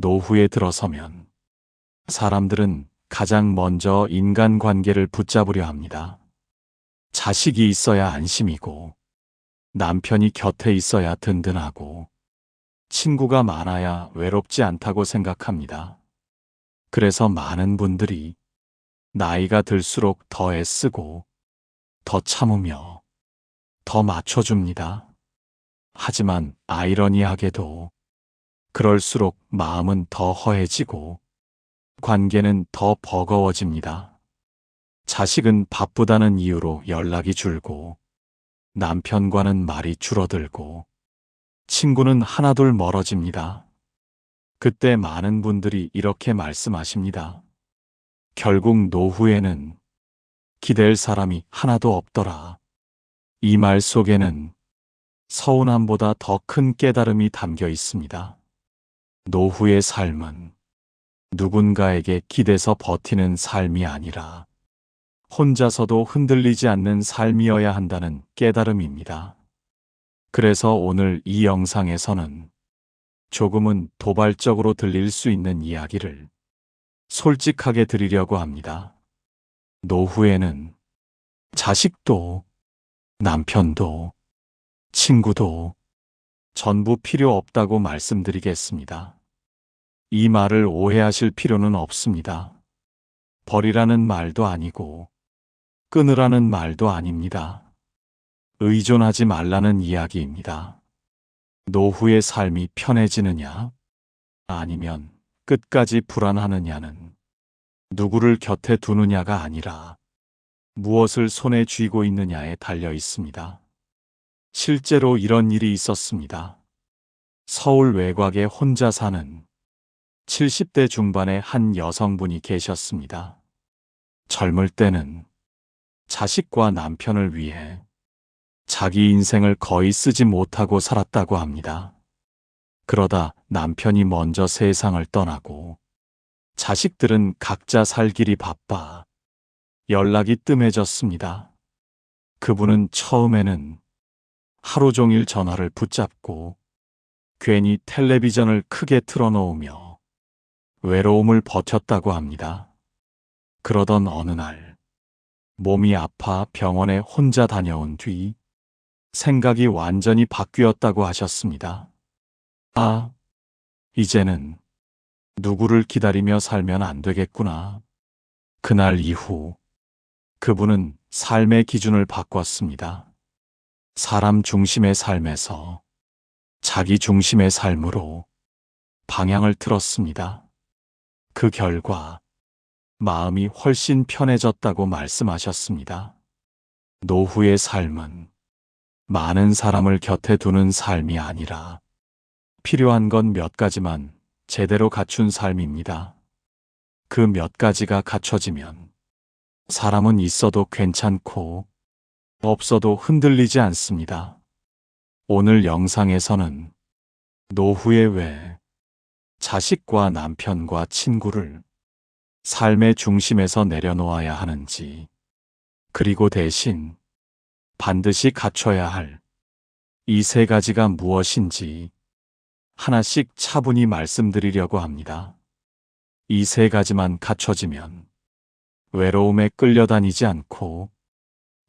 노후에 들어서면 사람들은 가장 먼저 인간관계를 붙잡으려 합니다. 자식이 있어야 안심이고, 남편이 곁에 있어야 든든하고, 친구가 많아야 외롭지 않다고 생각합니다. 그래서 많은 분들이 나이가 들수록 더 애쓰고, 더 참으며, 더 맞춰줍니다. 하지만 아이러니하게도 그럴수록 마음은 더 허해지고 관계는 더 버거워집니다. 자식은 바쁘다는 이유로 연락이 줄고 남편과는 말이 줄어들고 친구는 하나둘 멀어집니다. 그때 많은 분들이 이렇게 말씀하십니다. 결국 노후에는 기댈 사람이 하나도 없더라. 이 말 속에는 서운함보다 더 큰 깨달음이 담겨 있습니다. 노후의 삶은 누군가에게 기대서 버티는 삶이 아니라 혼자서도 흔들리지 않는 삶이어야 한다는 깨달음입니다. 그래서 오늘 이 영상에서는 조금은 도발적으로 들릴 수 있는 이야기를 솔직하게 드리려고 합니다. 노후에는 자식도, 남편도, 친구도 전부 필요 없다고 말씀드리겠습니다. 이 말을 오해하실 필요는 없습니다. 버리라는 말도 아니고 끊으라는 말도 아닙니다. 의존하지 말라는 이야기입니다. 노후의 삶이 편해지느냐, 아니면 끝까지 불안하느냐는 누구를 곁에 두느냐가 아니라 무엇을 손에 쥐고 있느냐에 달려 있습니다. 실제로 이런 일이 있었습니다. 서울 외곽에 혼자 사는 70대 중반의 한 여성분이 계셨습니다. 젊을 때는 자식과 남편을 위해 자기 인생을 거의 쓰지 못하고 살았다고 합니다. 그러다 남편이 먼저 세상을 떠나고 자식들은 각자 살 길이 바빠 연락이 뜸해졌습니다. 그분은 처음에는 하루 종일 전화를 붙잡고 괜히 텔레비전을 크게 틀어놓으며 외로움을 버텼다고 합니다. 그러던 어느 날 몸이 아파 병원에 혼자 다녀온 뒤 생각이 완전히 바뀌었다고 하셨습니다. 아, 이제는 누구를 기다리며 살면 안 되겠구나. 그날 이후 그분은 삶의 기준을 바꿨습니다. 사람 중심의 삶에서 자기 중심의 삶으로 방향을 틀었습니다. 그 결과 마음이 훨씬 편해졌다고 말씀하셨습니다. 노후의 삶은 많은 사람을 곁에 두는 삶이 아니라 필요한 건 몇 가지만 제대로 갖춘 삶입니다. 그 몇 가지가 갖춰지면 사람은 있어도 괜찮고 없어도 흔들리지 않습니다. 오늘 영상에서는 노후에 왜 자식과 남편과 친구를 삶의 중심에서 내려놓아야 하는지, 그리고 대신 반드시 갖춰야 할 이 세 가지가 무엇인지 하나씩 차분히 말씀드리려고 합니다. 이 세 가지만 갖춰지면 외로움에 끌려다니지 않고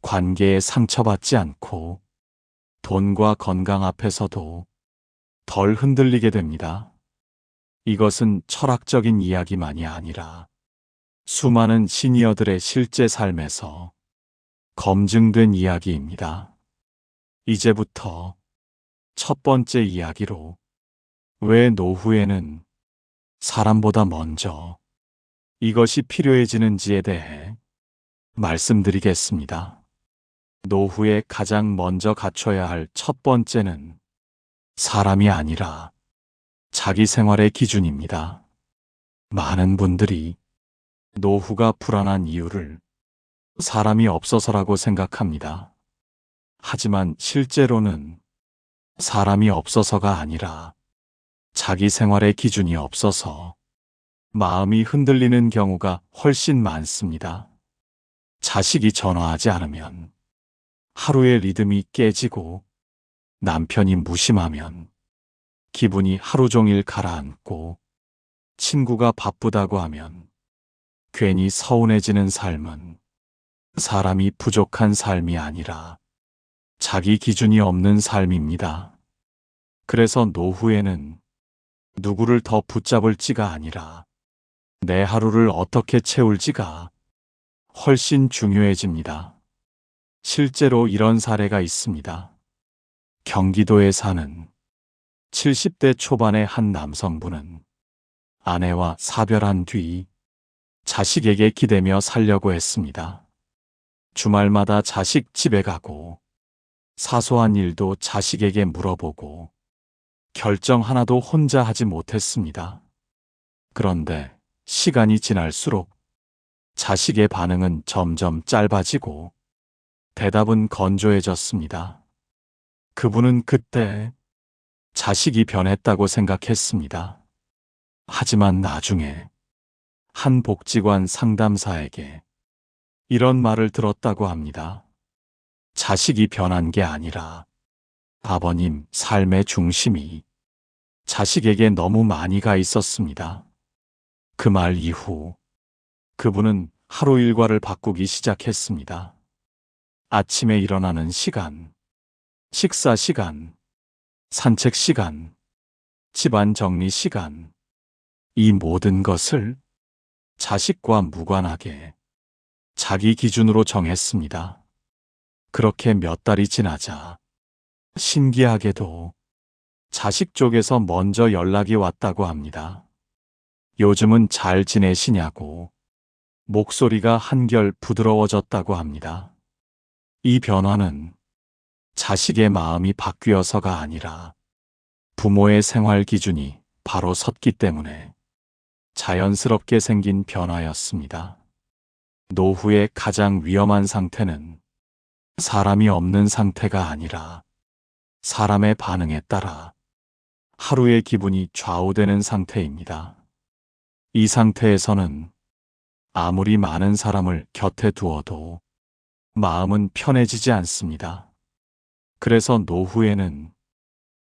관계에 상처받지 않고 돈과 건강 앞에서도 덜 흔들리게 됩니다. 이것은 철학적인 이야기만이 아니라 수많은 시니어들의 실제 삶에서 검증된 이야기입니다. 이제부터 첫 번째 이야기로 왜 노후에는 사람보다 먼저 이것이 필요해지는지에 대해 말씀드리겠습니다. 노후에 가장 먼저 갖춰야 할 첫 번째는 사람이 아니라 자기 생활의 기준입니다. 많은 분들이 노후가 불안한 이유를 사람이 없어서라고 생각합니다. 하지만 실제로는 사람이 없어서가 아니라 자기 생활의 기준이 없어서 마음이 흔들리는 경우가 훨씬 많습니다. 자식이 전화하지 않으면 하루의 리듬이 깨지고 남편이 무심하면 기분이 하루 종일 가라앉고 친구가 바쁘다고 하면 괜히 서운해지는 삶은 사람이 부족한 삶이 아니라 자기 기준이 없는 삶입니다. 그래서 노후에는 누구를 더 붙잡을지가 아니라 내 하루를 어떻게 채울지가 훨씬 중요해집니다. 실제로 이런 사례가 있습니다. 경기도에 사는 70대 초반의 한 남성분은 아내와 사별한 뒤 자식에게 기대며 살려고 했습니다. 주말마다 자식 집에 가고 사소한 일도 자식에게 물어보고 결정 하나도 혼자 하지 못했습니다. 그런데 시간이 지날수록 자식의 반응은 점점 짧아지고 대답은 건조해졌습니다. 그분은 그때 자식이 변했다고 생각했습니다. 하지만 나중에 한 복지관 상담사에게 이런 말을 들었다고 합니다. 자식이 변한 게 아니라 아버님 삶의 중심이 자식에게 너무 많이 가 있었습니다. 그 말 이후 그분은 하루 일과를 바꾸기 시작했습니다. 아침에 일어나는 시간, 식사 시간, 산책 시간, 집안 정리 시간, 이 모든 것을 자식과 무관하게 자기 기준으로 정했습니다. 그렇게 몇 달이 지나자 신기하게도 자식 쪽에서 먼저 연락이 왔다고 합니다. 요즘은 잘 지내시냐고 목소리가 한결 부드러워졌다고 합니다. 이 변화는 자식의 마음이 바뀌어서가 아니라 부모의 생활 기준이 바로 섰기 때문에 자연스럽게 생긴 변화였습니다. 노후의 가장 위험한 상태는 사람이 없는 상태가 아니라 사람의 반응에 따라 하루의 기분이 좌우되는 상태입니다. 이 상태에서는 아무리 많은 사람을 곁에 두어도 마음은 편해지지 않습니다. 그래서 노후에는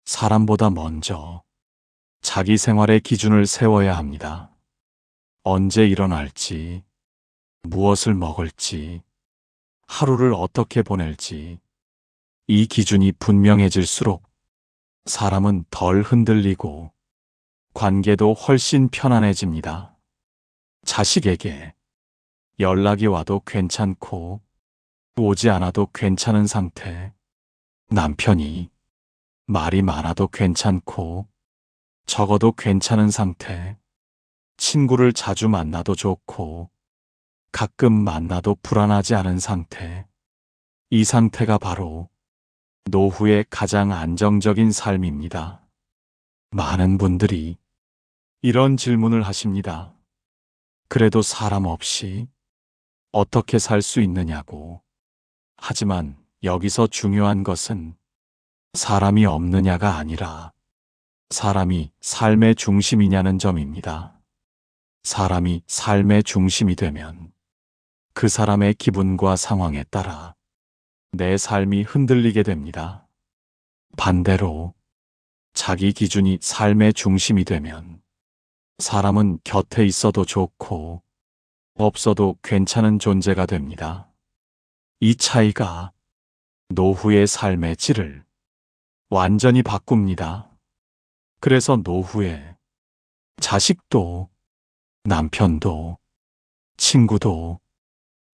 사람보다 먼저 자기 생활의 기준을 세워야 합니다. 언제 일어날지, 무엇을 먹을지, 하루를 어떻게 보낼지, 이 기준이 분명해질수록 사람은 덜 흔들리고 관계도 훨씬 편안해집니다. 자식에게 연락이 와도 괜찮고 오지 않아도 괜찮은 상태, 남편이 말이 많아도 괜찮고 적어도 괜찮은 상태, 친구를 자주 만나도 좋고 가끔 만나도 불안하지 않은 상태, 이 상태가 바로 노후의 가장 안정적인 삶입니다. 많은 분들이 이런 질문을 하십니다. 그래도 사람 없이 어떻게 살 수 있느냐고. 하지만 여기서 중요한 것은 사람이 없느냐가 아니라 사람이 삶의 중심이냐는 점입니다. 사람이 삶의 중심이 되면 그 사람의 기분과 상황에 따라 내 삶이 흔들리게 됩니다. 반대로 자기 기준이 삶의 중심이 되면 사람은 곁에 있어도 좋고 없어도 괜찮은 존재가 됩니다. 이 차이가 노후의 삶의 질을 완전히 바꿉니다. 그래서 노후에 자식도 남편도 친구도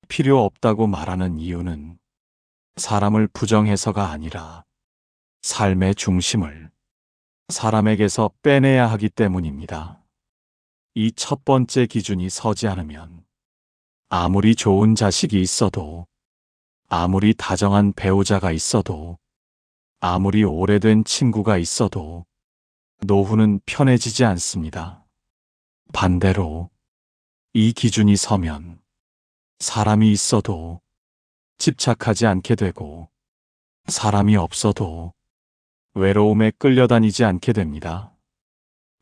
필요 없다고 말하는 이유는 사람을 부정해서가 아니라 삶의 중심을 사람에게서 빼내야 하기 때문입니다. 이 첫 번째 기준이 서지 않으면 아무리 좋은 자식이 있어도, 아무리 다정한 배우자가 있어도, 아무리 오래된 친구가 있어도 노후는 편해지지 않습니다. 반대로 이 기준이 서면 사람이 있어도 집착하지 않게 되고 사람이 없어도 외로움에 끌려다니지 않게 됩니다.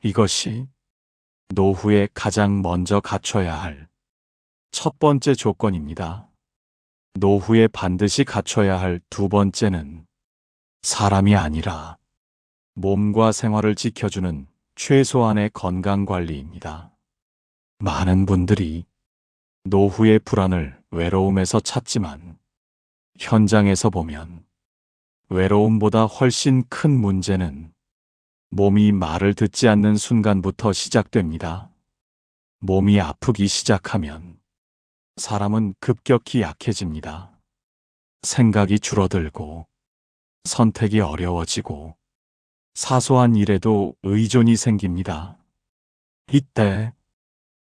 이것이 노후에 가장 먼저 갖춰야 할 첫 번째 조건입니다. 노후에 반드시 갖춰야 할 두 번째는 사람이 아니라 몸과 생활을 지켜주는 최소한의 건강 관리입니다. 많은 분들이 노후의 불안을 외로움에서 찾지만 현장에서 보면 외로움보다 훨씬 큰 문제는 몸이 말을 듣지 않는 순간부터 시작됩니다. 몸이 아프기 시작하면 사람은 급격히 약해집니다. 생각이 줄어들고 선택이 어려워지고 사소한 일에도 의존이 생깁니다. 이때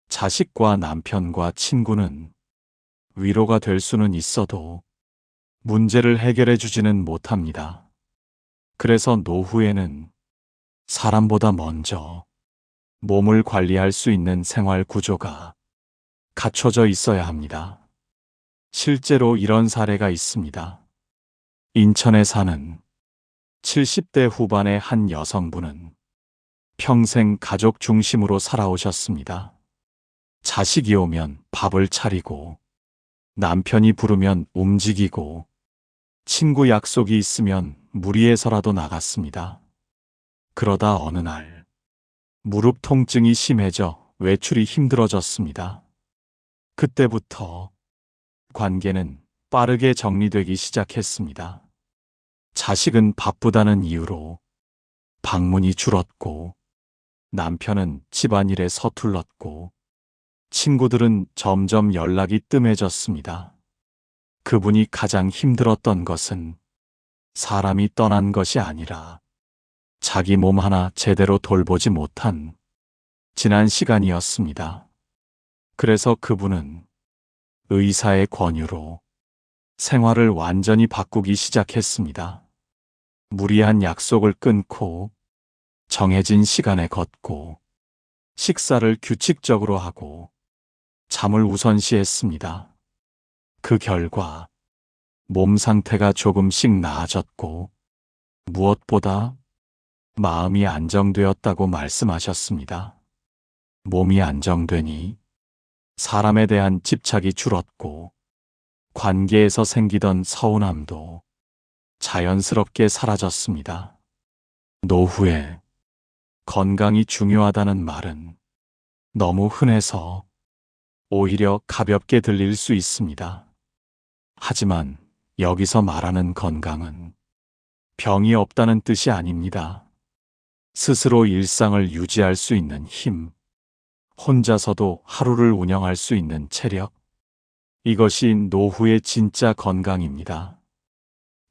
자식과 남편과 친구는 위로가 될 수는 있어도 문제를 해결해 주지는 못합니다. 그래서 노후에는 사람보다 먼저 몸을 관리할 수 있는 생활 구조가 갖춰져 있어야 합니다. 실제로 이런 사례가 있습니다. 인천에 사는 70대 후반의 한 여성분은 평생 가족 중심으로 살아오셨습니다. 자식이 오면 밥을 차리고, 남편이 부르면 움직이고, 친구 약속이 있으면 무리해서라도 나갔습니다. 그러다 어느 날 무릎 통증이 심해져 외출이 힘들어졌습니다. 그때부터 관계는 빠르게 정리되기 시작했습니다. 자식은 바쁘다는 이유로 방문이 줄었고, 남편은 집안일에 서툴렀고, 친구들은 점점 연락이 뜸해졌습니다. 그분이 가장 힘들었던 것은 사람이 떠난 것이 아니라 자기 몸 하나 제대로 돌보지 못한 지난 시간이었습니다. 그래서 그분은 의사의 권유로 생활을 완전히 바꾸기 시작했습니다. 무리한 약속을 끊고 정해진 시간에 걷고 식사를 규칙적으로 하고 잠을 우선시했습니다. 그 결과 몸 상태가 조금씩 나아졌고 무엇보다 마음이 안정되었다고 말씀하셨습니다. 몸이 안정되니 사람에 대한 집착이 줄었고 관계에서 생기던 서운함도 자연스럽게 사라졌습니다. 노후에 건강이 중요하다는 말은 너무 흔해서 오히려 가볍게 들릴 수 있습니다. 하지만 여기서 말하는 건강은 병이 없다는 뜻이 아닙니다. 스스로 일상을 유지할 수 있는 힘, 혼자서도 하루를 운영할 수 있는 체력, 이것이 노후의 진짜 건강입니다.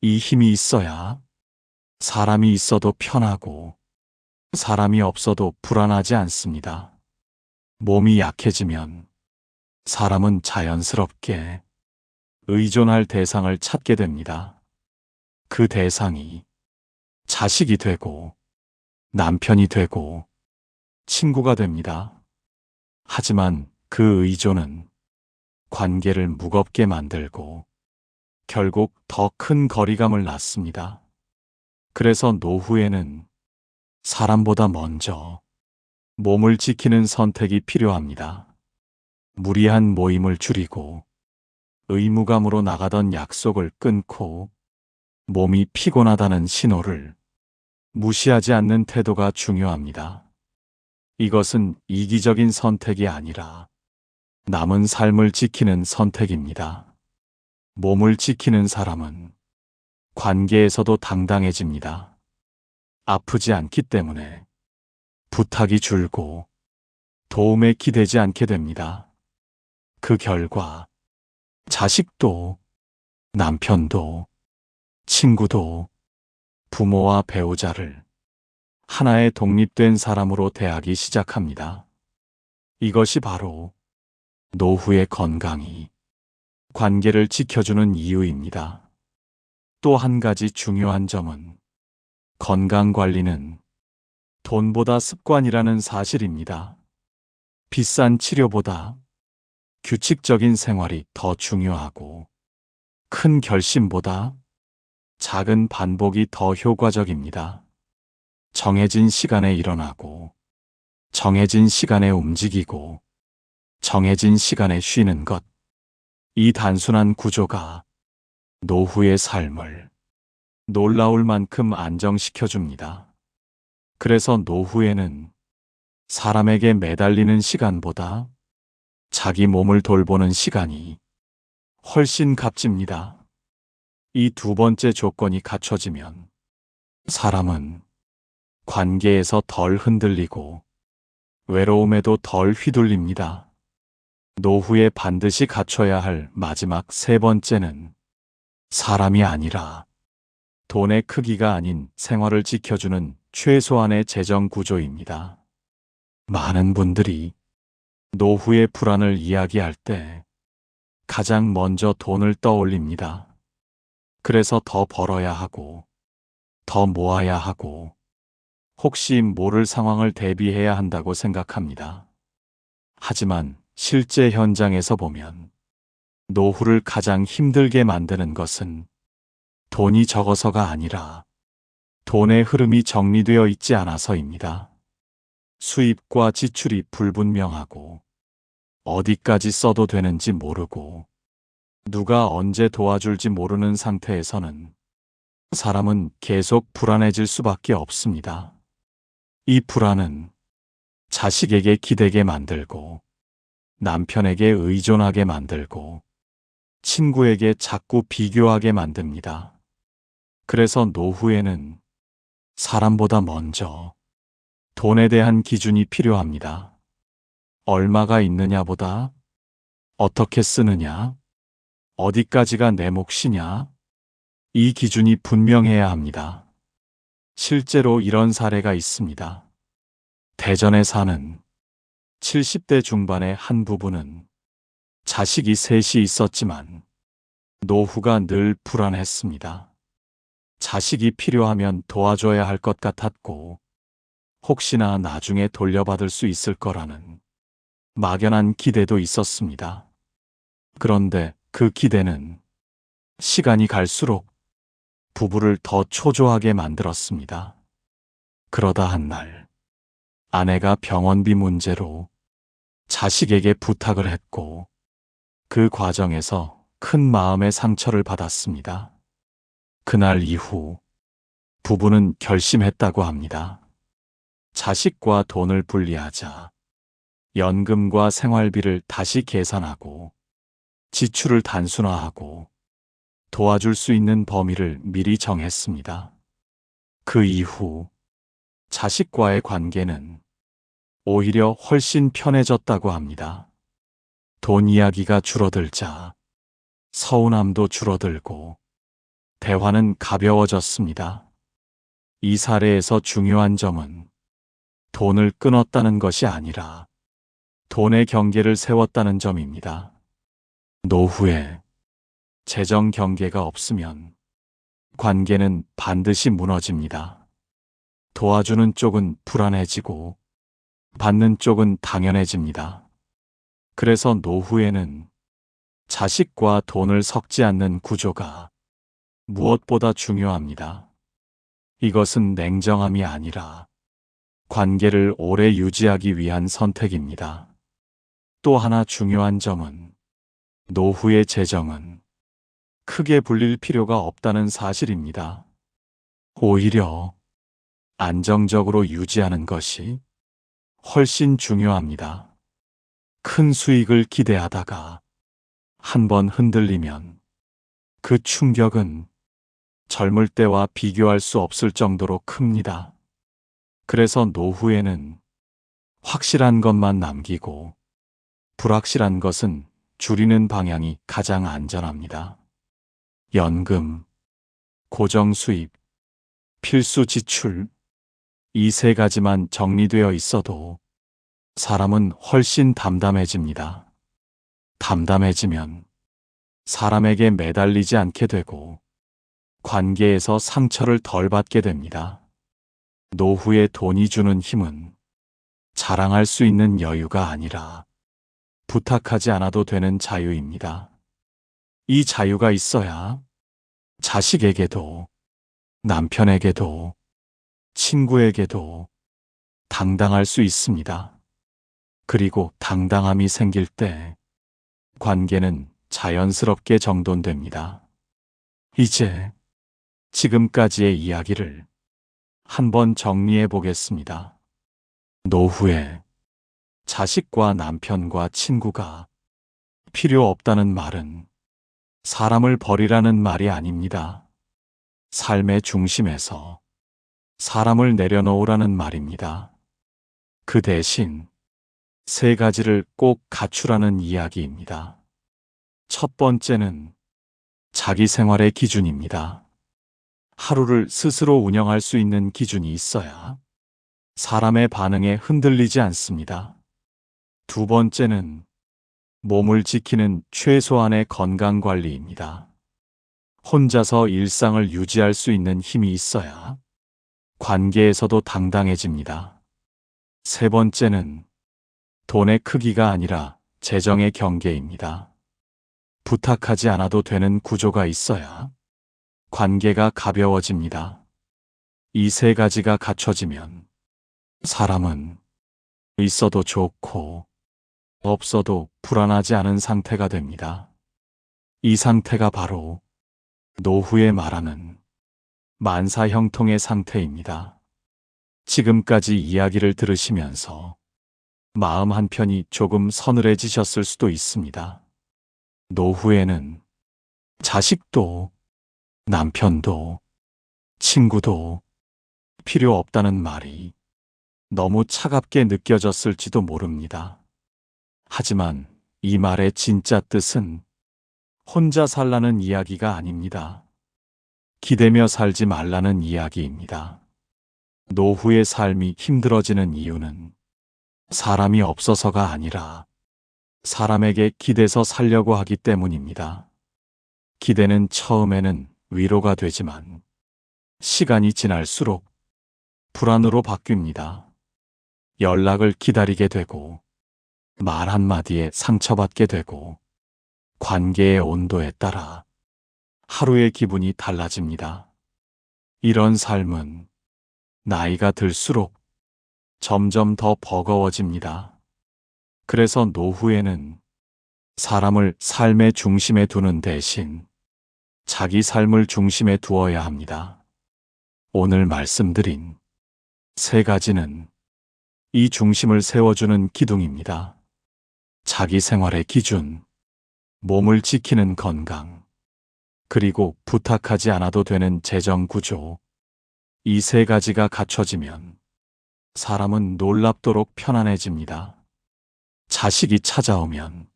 이 힘이 있어야 사람이 있어도 편하고 사람이 없어도 불안하지 않습니다. 몸이 약해지면 사람은 자연스럽게 의존할 대상을 찾게 됩니다. 그 대상이 자식이 되고 남편이 되고 친구가 됩니다. 하지만 그 의존은 관계를 무겁게 만들고 결국 더 큰 거리감을 낳습니다. 그래서 노후에는 사람보다 먼저 몸을 지키는 선택이 필요합니다. 무리한 모임을 줄이고 의무감으로 나가던 약속을 끊고 몸이 피곤하다는 신호를 무시하지 않는 태도가 중요합니다. 이것은 이기적인 선택이 아니라 남은 삶을 지키는 선택입니다. 몸을 지키는 사람은 관계에서도 당당해집니다. 아프지 않기 때문에 부탁이 줄고 도움에 기대지 않게 됩니다. 그 결과 자식도 남편도 친구도 부모와 배우자를 하나의 독립된 사람으로 대하기 시작합니다. 이것이 바로 노후의 건강이 관계를 지켜주는 이유입니다. 또 한 가지 중요한 점은 건강 관리는 돈보다 습관이라는 사실입니다. 비싼 치료보다 규칙적인 생활이 더 중요하고 큰 결심보다 작은 반복이 더 효과적입니다. 정해진 시간에 일어나고 정해진 시간에 움직이고 정해진 시간에 쉬는 것, 이 단순한 구조가 노후의 삶을 놀라울 만큼 안정시켜줍니다. 그래서 노후에는 사람에게 매달리는 시간보다 자기 몸을 돌보는 시간이 훨씬 값집니다. 이 두 번째 조건이 갖춰지면 사람은 관계에서 덜 흔들리고 외로움에도 덜 휘둘립니다. 노후에 반드시 갖춰야 할 마지막 세 번째는 사람이 아니라 돈의 크기가 아닌 생활을 지켜주는 최소한의 재정 구조입니다. 많은 분들이 노후의 불안을 이야기할 때 가장 먼저 돈을 떠올립니다. 그래서 더 벌어야 하고, 더 모아야 하고, 혹시 모를 상황을 대비해야 한다고 생각합니다. 하지만 실제 현장에서 보면 노후를 가장 힘들게 만드는 것은 돈이 적어서가 아니라 돈의 흐름이 정리되어 있지 않아서입니다. 수입과 지출이 불분명하고 어디까지 써도 되는지 모르고 누가 언제 도와줄지 모르는 상태에서는 사람은 계속 불안해질 수밖에 없습니다. 이 불안은 자식에게 기대게 만들고 남편에게 의존하게 만들고 친구에게 자꾸 비교하게 만듭니다. 그래서 노후에는 사람보다 먼저 돈에 대한 기준이 필요합니다. 얼마가 있느냐보다 어떻게 쓰느냐, 어디까지가 내 몫이냐, 이 기준이 분명해야 합니다. 실제로 이런 사례가 있습니다. 대전에 사는 70대 중반의 한 부부는 자식이 셋이 있었지만 노후가 늘 불안했습니다. 자식이 필요하면 도와줘야 할 것 같았고 혹시나 나중에 돌려받을 수 있을 거라는 막연한 기대도 있었습니다. 그런데 그 기대는 시간이 갈수록 부부를 더 초조하게 만들었습니다. 그러다 한 날 아내가 병원비 문제로 자식에게 부탁을 했고 그 과정에서 큰 마음의 상처를 받았습니다. 그날 이후 부부는 결심했다고 합니다. 자식과 돈을 분리하자. 연금과 생활비를 다시 계산하고 지출을 단순화하고 도와줄 수 있는 범위를 미리 정했습니다. 그 이후 자식과의 관계는 오히려 훨씬 편해졌다고 합니다. 돈 이야기가 줄어들자 서운함도 줄어들고 대화는 가벼워졌습니다. 이 사례에서 중요한 점은 돈을 끊었다는 것이 아니라 돈의 경계를 세웠다는 점입니다. 노후에 재정 경계가 없으면 관계는 반드시 무너집니다. 도와주는 쪽은 불안해지고 받는 쪽은 당연해집니다. 그래서 노후에는 자식과 돈을 섞지 않는 구조가 무엇보다 중요합니다. 이것은 냉정함이 아니라 관계를 오래 유지하기 위한 선택입니다. 또 하나 중요한 점은 노후의 재정은 크게 불릴 필요가 없다는 사실입니다. 오히려 안정적으로 유지하는 것이 훨씬 중요합니다. 큰 수익을 기대하다가 한번 흔들리면 그 충격은 젊을 때와 비교할 수 없을 정도로 큽니다. 그래서 노후에는 확실한 것만 남기고 불확실한 것은 줄이는 방향이 가장 안전합니다. 연금, 고정 수입, 필수 지출, 이 세 가지만 정리되어 있어도 사람은 훨씬 담담해집니다. 담담해지면 사람에게 매달리지 않게 되고 관계에서 상처를 덜 받게 됩니다. 노후에 돈이 주는 힘은 자랑할 수 있는 여유가 아니라 부탁하지 않아도 되는 자유입니다. 이 자유가 있어야 자식에게도 남편에게도 친구에게도 당당할 수 있습니다. 그리고 당당함이 생길 때 관계는 자연스럽게 정돈됩니다. 이제 지금까지의 이야기를 한번 정리해 보겠습니다. 노후에 자식과 남편과 친구가 필요 없다는 말은 사람을 버리라는 말이 아닙니다. 삶의 중심에서 사람을 내려놓으라는 말입니다. 그 대신 세 가지를 꼭 갖추라는 이야기입니다. 첫 번째는 자기 생활의 기준입니다. 하루를 스스로 운영할 수 있는 기준이 있어야 사람의 반응에 흔들리지 않습니다. 두 번째는 몸을 지키는 최소한의 건강 관리입니다. 혼자서 일상을 유지할 수 있는 힘이 있어야 관계에서도 당당해집니다. 세 번째는 돈의 크기가 아니라 재정의 경계입니다. 부탁하지 않아도 되는 구조가 있어야 관계가 가벼워집니다. 이 세 가지가 갖춰지면 사람은 있어도 좋고 없어도 불안하지 않은 상태가 됩니다. 이 상태가 바로 노후에 말하는 만사형통의 상태입니다. 지금까지 이야기를 들으시면서 마음 한편이 조금 서늘해지셨을 수도 있습니다. 노후에는 자식도 남편도 친구도 필요 없다는 말이 너무 차갑게 느껴졌을지도 모릅니다. 하지만 이 말의 진짜 뜻은 혼자 살라는 이야기가 아닙니다. 기대며 살지 말라는 이야기입니다. 노후의 삶이 힘들어지는 이유는 사람이 없어서가 아니라 사람에게 기대서 살려고 하기 때문입니다. 기대는 처음에는 위로가 되지만 시간이 지날수록 불안으로 바뀝니다. 연락을 기다리게 되고 말 한마디에 상처받게 되고 관계의 온도에 따라 하루의 기분이 달라집니다. 이런 삶은 나이가 들수록 점점 더 버거워집니다. 그래서 노후에는 사람을 삶의 중심에 두는 대신 자기 삶을 중심에 두어야 합니다. 오늘 말씀드린 세 가지는 이 중심을 세워주는 기둥입니다. 자기 생활의 기준, 몸을 지키는 건강, 그리고 부탁하지 않아도 되는 재정 구조. 이 세 가지가 갖춰지면 사람은 놀랍도록 편안해집니다. 자식이 찾아오면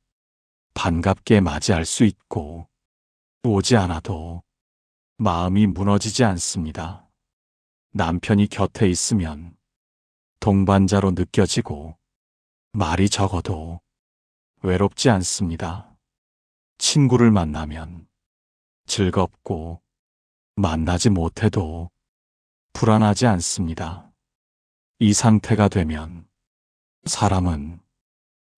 반갑게 맞이할 수 있고 오지 않아도 마음이 무너지지 않습니다. 남편이 곁에 있으면 동반자로 느껴지고 말이 적어도 외롭지 않습니다. 친구를 만나면 즐겁고 만나지 못해도 불안하지 않습니다. 이 상태가 되면 사람은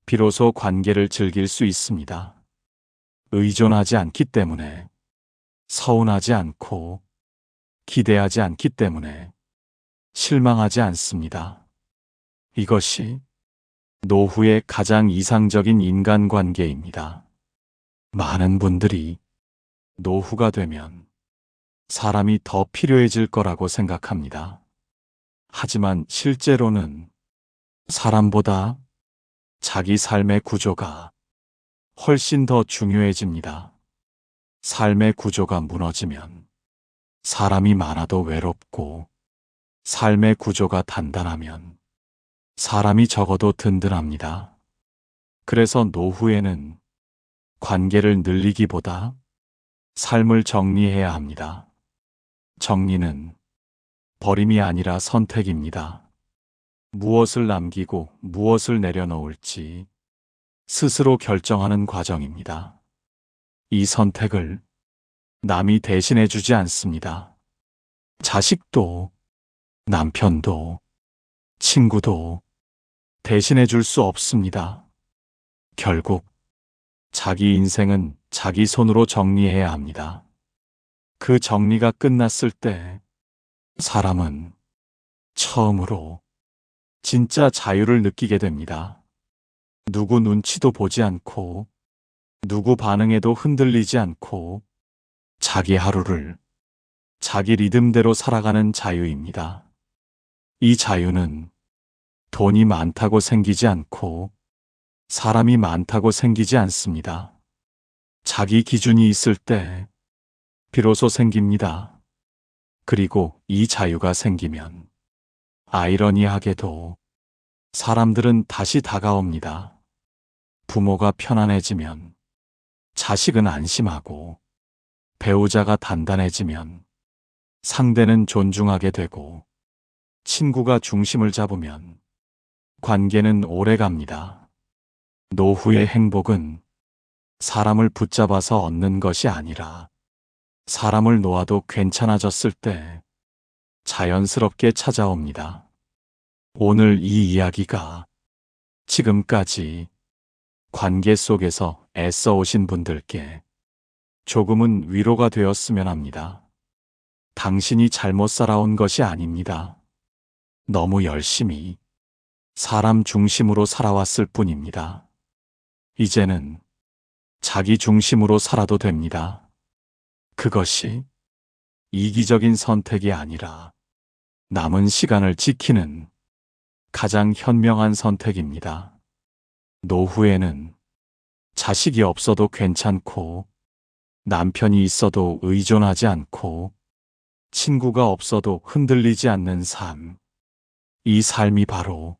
비로소 관계를 즐길 수 있습니다. 의존하지 않기 때문에, 서운하지 않고 기대하지 않기 때문에 실망하지 않습니다. 이것이 노후의 가장 이상적인 인간관계입니다. 많은 분들이 노후가 되면 사람이 더 필요해질 거라고 생각합니다. 하지만 실제로는 사람보다 자기 삶의 구조가 훨씬 더 중요해집니다. 삶의 구조가 무너지면 사람이 많아도 외롭고, 삶의 구조가 단단하면 사람이 적어도 든든합니다. 그래서 노후에는 관계를 늘리기보다 삶을 정리해야 합니다. 정리는 버림이 아니라 선택입니다. 무엇을 남기고 무엇을 내려놓을지 스스로 결정하는 과정입니다. 이 선택을 남이 대신해 주지 않습니다. 자식도, 남편도, 친구도 대신해 줄 수 없습니다. 결국 자기 인생은 자기 손으로 정리해야 합니다. 그 정리가 끝났을 때 사람은 처음으로 진짜 자유를 느끼게 됩니다. 누구 눈치도 보지 않고, 누구 반응에도 흔들리지 않고, 자기 하루를 자기 리듬대로 살아가는 자유입니다. 이 자유는 돈이 많다고 생기지 않고 사람이 많다고 생기지 않습니다. 자기 기준이 있을 때 비로소 생깁니다. 그리고 이 자유가 생기면 아이러니하게도 사람들은 다시 다가옵니다. 부모가 편안해지면 자식은 안심하고, 배우자가 단단해지면 상대는 존중하게 되고, 친구가 중심을 잡으면 관계는 오래 갑니다. 노후의 행복은 사람을 붙잡아서 얻는 것이 아니라 사람을 놓아도 괜찮아졌을 때 자연스럽게 찾아옵니다. 오늘 이 이야기가 지금까지 관계 속에서 애써 오신 분들께 조금은 위로가 되었으면 합니다. 당신이 잘못 살아온 것이 아닙니다. 너무 열심히 사람 중심으로 살아왔을 뿐입니다. 이제는 자기 중심으로 살아도 됩니다. 그것이 이기적인 선택이 아니라 남은 시간을 지키는 가장 현명한 선택입니다. 노후에는 자식이 없어도 괜찮고, 남편이 있어도 의존하지 않고, 친구가 없어도 흔들리지 않는 삶. 이 삶이 바로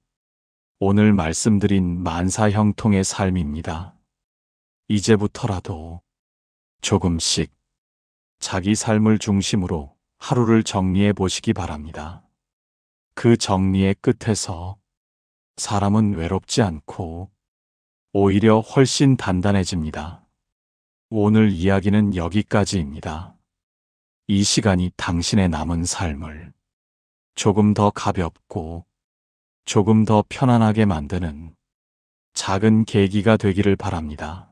오늘 말씀드린 만사형통의 삶입니다. 이제부터라도 조금씩 자기 삶을 중심으로 하루를 정리해 보시기 바랍니다. 그 정리의 끝에서 사람은 외롭지 않고 오히려 훨씬 단단해집니다. 오늘 이야기는 여기까지입니다. 이 시간이 당신의 남은 삶을 조금 더 가볍고 조금 더 편안하게 만드는 작은 계기가 되기를 바랍니다.